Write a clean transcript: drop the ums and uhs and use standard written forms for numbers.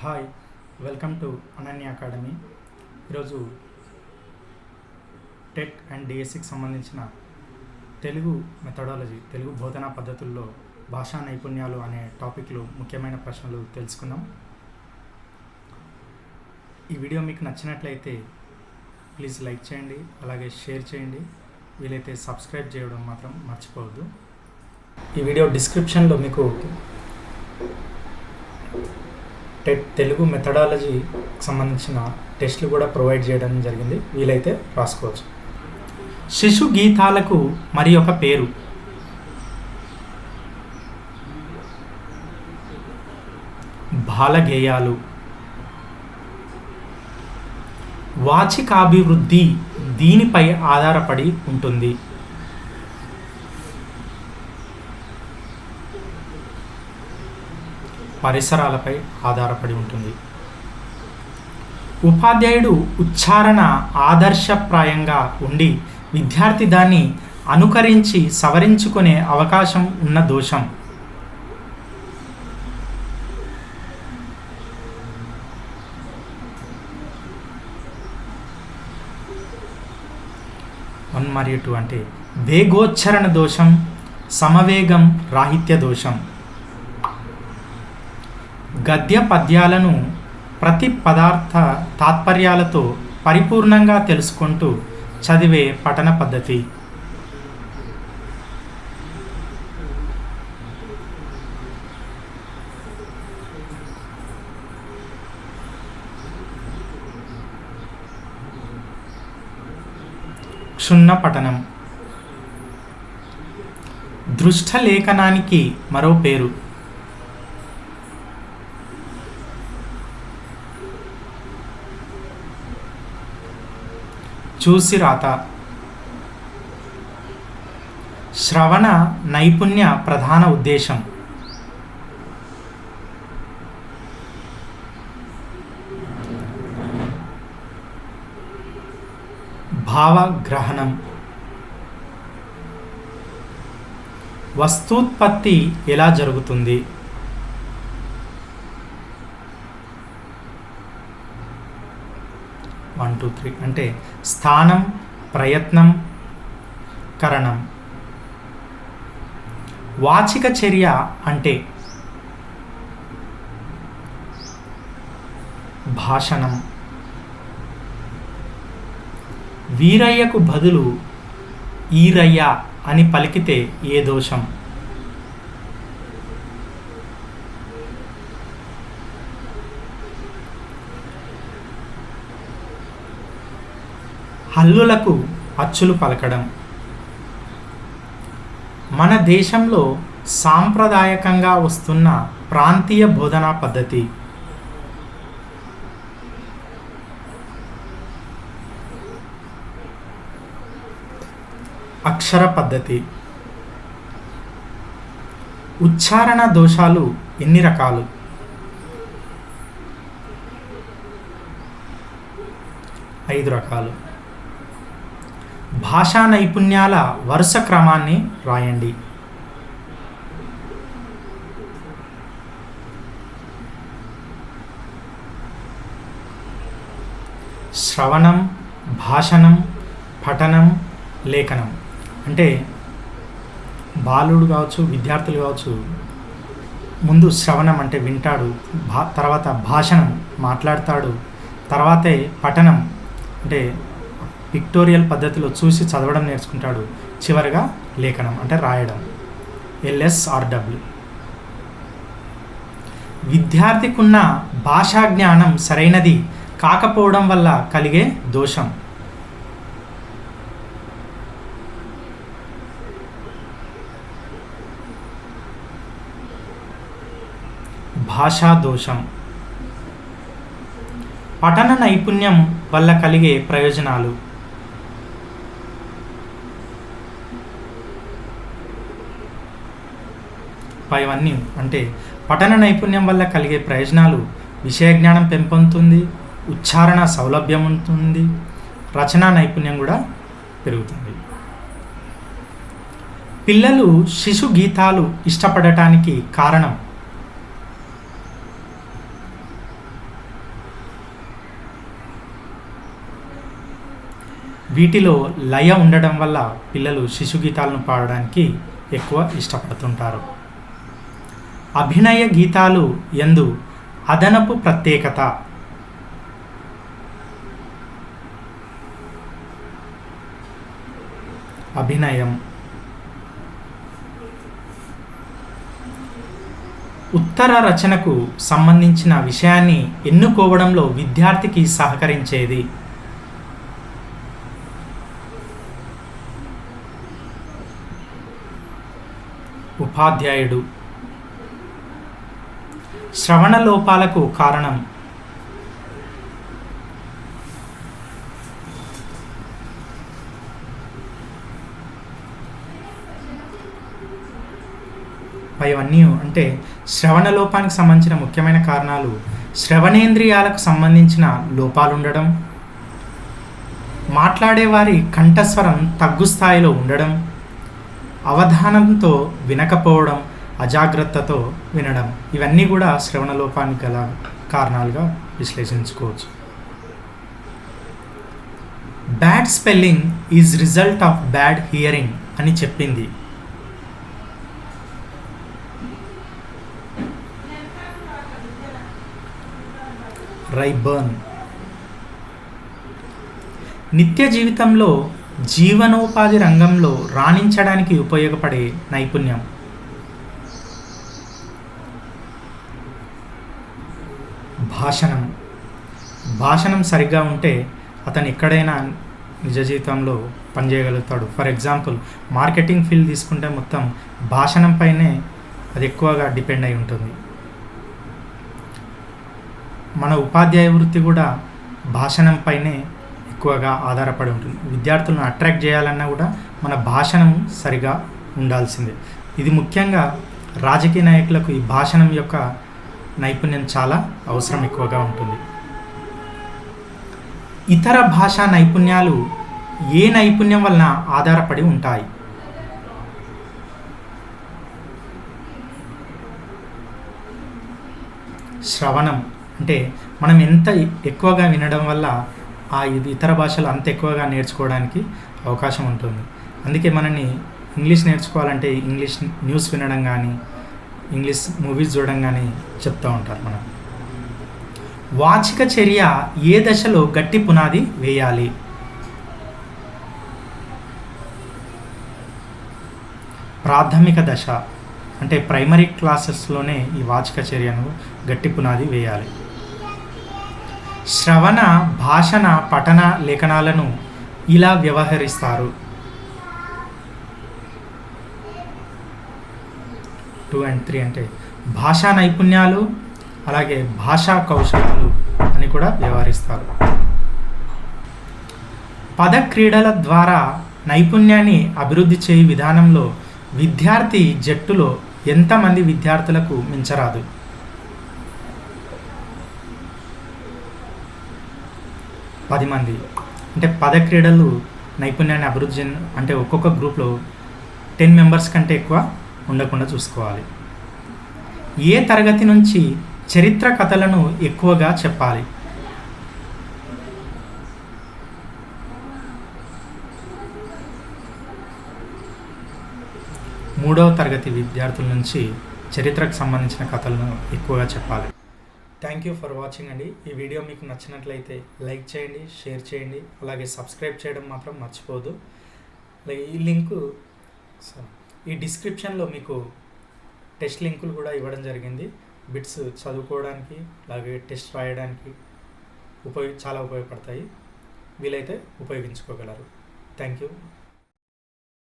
Hi, welcome to Ananya academy. ఈరోజు TET and డిఎస్సికి సంబంధించిన తెలుగు మెథడాలజీ, తెలుగు బోధనా పద్ధతుల్లో భాషా నైపుణ్యాలు అనే టాపిక్లో ముఖ్యమైన ప్రశ్నలు తెలుసుకుందాం. ఈ వీడియో మీకు నచ్చినట్లయితే ప్లీజ్ లైక్ చేయండి, అలాగే షేర్ చేయండి. వీలైతే సబ్స్క్రైబ్ చేయడం మాత్రం మర్చిపోవద్దు. ఈ వీడియో డిస్క్రిప్షన్లో మీకు టెట్ తెలుగు మెథడాలజీకి సంబంధించిన టెస్టులు కూడా ప్రొవైడ్ చేయడం జరిగింది. వీలైతే రాసుకోవచ్చు. శిశు గీతాలకు మరి ఒక పేరు. బాలగేయాలు. వాచికాభివృద్ధి దీనిపై ఆధారపడి ఉంటుంది. పరిసరాలపై ఆధారపడి ఉంటుంది. ఉపాధ్యాయుడు ఉచ్చారణ ఆదర్శప్రాయంగా ఉండి విద్యార్థి దాన్ని అనుకరించి సవరించుకునే అవకాశం ఉన్న దోషం. వన్ మరియు టూ అంటే వేగోచ్చరణ దోషం, సమవేగం రాహిత్య దోషం. గద్య పద్యాలను ప్రతి పదార్థ తాత్పర్యాలతో పరిపూర్ణంగా తెలుసుకుంటూ చదివే పఠన పద్ధతి. క్షుణ్ణ పఠనం. దృష్టలేఖనానికి మరో పేరు. చూసి రాత. శ్రవణ నైపుణ్య ప్రధాన ఉద్దేశం. భావగ్రహణం. వస్తూత్పత్తి ఎలా జరుగుతుంది? 1, 2, 3 అంటే స్థానం, ప్రయత్నం, కరణం. వాచిక చర్య అంటే భాషణం. వీరయ్యకు బదులు ఈరయ్య అని పలికితే ఏ దోషం? హల్లులకు అచ్చులు పలకడం. మన దేశంలో సాంప్రదాయకంగా వస్తున్న ప్రాంతీయ బోధనా పద్ధతి. అక్షర పద్ధతి. ఉచ్చారణ దోషాలు ఎన్ని రకాలు? 5 రకాలు. భాషా నైపుణ్యాల వరుస క్రమాన్ని రాయండి. శ్రవణం, భాషణం, పఠనం, లేఖనం. అంటే బాలుడు కావచ్చు, విద్యార్థులు కావచ్చు, ముందు శ్రవణం అంటే వింటాడు, తర్వాత భాషణం మాట్లాడతాడు, తర్వాతే పఠనం అంటే పిక్టోరియల్ పద్ధతిలో చూసి చదవడం నేర్చుకుంటాడు, చివరిగా లేఖనం అంటే రాయడం, LSRW. విద్యార్థికున్న భాషా జ్ఞానం సరైనది కాకపోవడం వల్ల కలిగే దోషం. భాషా దోషం. పఠన నైపుణ్యం వల్ల కలిగే ప్రయోజనాలు. పైవన్నీ అంటే పఠన నైపుణ్యం వల్ల కలిగే ప్రయోజనాలు: విషయ జ్ఞానం పెంపొందుతుంది, ఉచ్చారణ సౌలభ్యం ఉంటుంది, రచనా నైపుణ్యం కూడా పెరుగుతుంది. పిల్లలు శిశు గీతాలు ఇష్టపడటానికి కారణం. వీటిలో లయ ఉండడం వల్ల పిల్లలు శిశు గీతాలను పాడడానికి ఎక్కువ ఇష్టపడుతుంటారు. అభినయ గీతాలు యందు అదనపు ప్రత్యేకత. అభినయం ఉత్తర రచనకు సంబంధించిన విషయాన్ని ఎన్నుకోవడంలో విద్యార్థికి సహకరించేది. ఉపాధ్యాయుడు. శ్రవణ లోపాలకు కారణం. పైవన్నీ అంటే శ్రవణ లోపానికి సంబంధించిన ముఖ్యమైన కారణాలు శ్రవణేంద్రియాలకు సంబంధించిన లోపాలు ఉండడం, మాట్లాడేవారి కంఠస్వరం తగ్గు స్థాయిలో ఉండడం, అవధానంతో వినకపోవడం, అజాగ్రత్తతో వినడం, ఇవన్నీ కూడా శ్రవణ లోపానికి గల కారణాలుగా విశ్లేషించుకోవచ్చు. Bad spelling is result of bad hearing అని చెప్పింది. రైబర్న్. నిత్య జీవితంలో జీవనోపాధి రంగంలో రాణించడానికి ఉపయోగపడే నైపుణ్యం. భాషణం. భాషణం సరిగ్గా ఉంటే అతను ఎక్కడైనా నిజ జీవితంలో పనిచేయగలుగుతాడు. ఫర్ ఎగ్జాంపుల్ మార్కెటింగ్ ఫీల్డ్ తీసుకుంటే మొత్తం భాషణం పైనే అది ఎక్కువగా డిపెండ్ అయి ఉంటుంది. మన ఉపాధ్యాయ వృత్తి కూడా భాషణం పైనే ఎక్కువగా ఆధారపడి ఉంటుంది. విద్యార్థులను అట్రాక్ట్ చేయాలన్నా కూడా మన భాషణం సరిగా ఉండాల్సిందే. ఇది ముఖ్యంగా రాజకీయ నాయకులకు ఈ భాషణం యొక్క నైపుణ్యం చాలా అవసరం ఎక్కువగా ఉంటుంది. ఇతర భాషా నైపుణ్యాలు ఏ నైపుణ్యం వలన ఆధారపడి ఉంటాయి? శ్రవణం. అంటే మనం ఎంత ఎక్కువగా వినడం వల్ల ఆ ఇతర భాషలు అంత ఎక్కువగా నేర్చుకోవడానికి అవకాశం ఉంటుంది. అందుకే మనని ఇంగ్లీష్ నేర్చుకోవాలంటే ఇంగ్లీష్ న్యూస్ వినడం కానీ, ఇంగ్లీష్ మూవీస్ చూడడం కానీ చెప్తూ ఉంటారు మనం. వాచిక చర్య ఏ దశలో గట్టి పునాది వేయాలి? ప్రాథమిక దశ అంటే ప్రైమరీ క్లాసెస్లోనే ఈ వాచిక చర్యను గట్టి పునాది వేయాలి. శ్రవణ, భాషణ, పఠన లేఖనాలను ఇలా వ్యవహరిస్తారు. 2 and 3 అంటే భాషా నైపుణ్యాలు అలాగే భాషా కౌశలాలు అని కూడా వ్యవహరిస్తారు. పద క్రీడల ద్వారా నైపుణ్యాన్ని అభివృద్ధి చేయ విధానంలో విద్యార్థి జట్టులో ఎంతమంది విద్యార్థులకు మించరాదు? 10 మంది. అంటే పద క్రీడలు నైపుణ్యాన్ని అభివృద్ధి అంటే ఒక్కొక్క గ్రూప్లో 10 మెంబర్స్ కంటే ఎక్కువ ఉండకుండా చూసుకోవాలి. ఏ తరగతి నుంచి చరిత్ర కథలను ఎక్కువగా చెప్పాలి? 3వ తరగతి విద్యార్థుల నుంచి చరిత్రకు సంబంధించిన కథలను ఎక్కువగా చెప్పాలి. థ్యాంక్ యూ ఫర్ వాచింగ్ అండి. ఈ వీడియో మీకు నచ్చినట్లయితే లైక్ చేయండి, షేర్ చేయండి, అలాగే సబ్స్క్రైబ్ చేయడం మాత్రం మర్చిపోదు. ఈ డిస్క్రిప్షన్లో మీకు టెస్ట్ లింకులు కూడా ఇవ్వడం జరిగింది. బిట్స్ చదువుకోవడానికి అలాగే టెస్ట్ రాయడానికి చాలా ఉపయోగపడతాయి. వీలైతే ఉపయోగించుకోగలరు. Thank you.